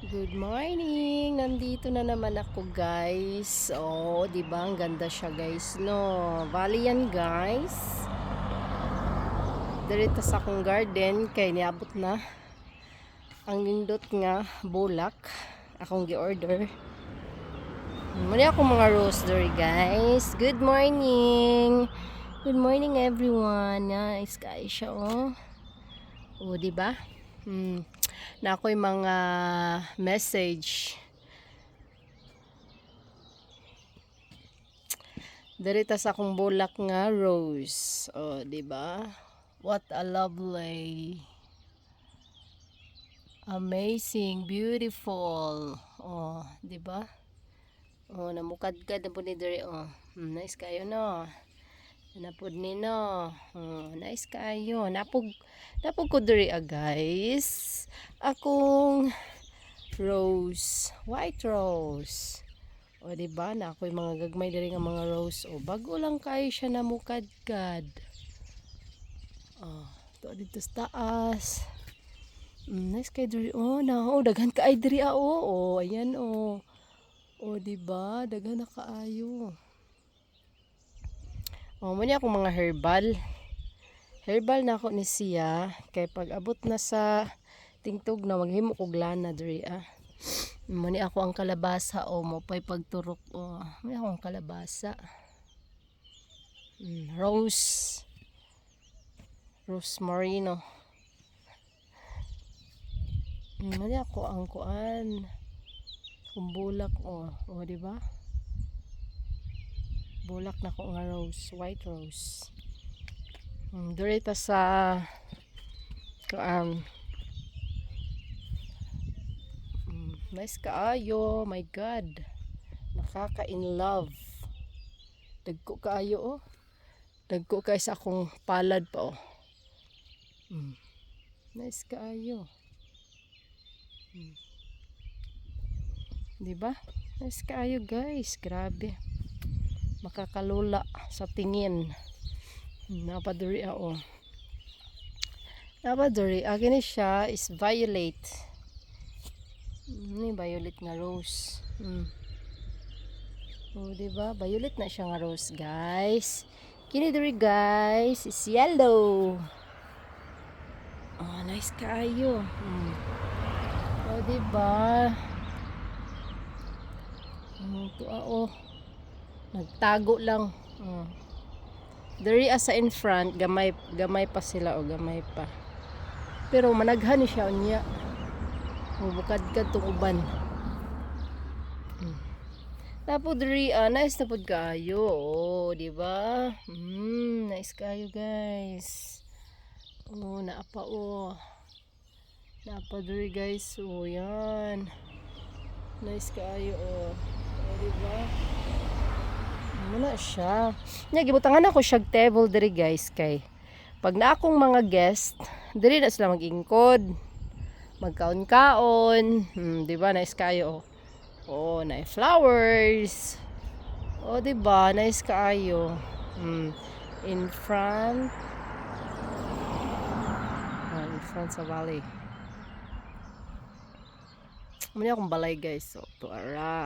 Good morning! Nandito na naman ako, guys. Oh, 'di ba? Ang ganda siya, guys, no. Bali yan, guys. Dito sa akong garden kay niabot na ang nindot nga bulak akong gi-order. Muna ako mga rosemary, guys. Good morning. Good morning, everyone. Nice guys siya, oh. Oh, 'di ba? Na ako'y mga message dito sa akong bulak nga rose. Oh, 'di ba? What a lovely, amazing, beautiful. Oh, 'di ba? Oh, namukadkad na po ni diri, oh. Nice kayo, no. Napod ni, no. Oh, nice kayo. Napog ko diri, guys. Akong rose, white rose. O, diba? Na ako'y mga gagmay diri nga mga rose. O, bago lang kayo siya namukadkad. O, to dito sa taas. Nice kayo diri. O, daghan ka ay diri, o. O, ayan, o. O, diba? Daghan na kaayo. O, muna akong mga herbal. Herbal na ako ni siya. Kay pag abot na sa tingtog na, maghimo kog lana diri, Muni ako ang kalabasa, o mo pa'y pagturok, o muni ako ang kalabasa. Rose marino. Muni ako ang kuan kumbulak, o di ba? Bulak na ko nga rose, white rose. Dito sa kuan. Nice kaayo, my God. Nakaka-in love. Dagko kaayo, oh. Dagko kay sa akong palad pa, oh. Nice kaayo. Diba? Nice kaayo, guys. Grabe. Makakalula sa tingin. Napaduri, oh. Napaduri. Agini siya is violet. Ini violet nga rose. Oh, diba? Violet na siya nga rose, guys. Kini diri, guys, is yellow. Oh, nice kaayo. Oh, diba? Oh. Nagtago lang. Diri asa in front, gamay pa sila, o gamay pa. Pero managhan ni siya unya. Bukad-kad tong uban. Tapos diri, nice na pod kaayo, oh, di ba? Nice kaayo, guys. Oh, naapa, oh. Naapa diri, guys. Oh, yan. Nice kaayo, oh. Oh, di ba? Muna siya. Gibutangan ako siya table diri, guys, kay pag na akong mga guest, diri na sila mag-ingkod. Magkaon-kaon. Di ba? Nice kayo, oh. Oh, na flowers. Oh, di ba? Nice kaayo. In front. In front sa valley. Muna akong balay, guys. So, to ara.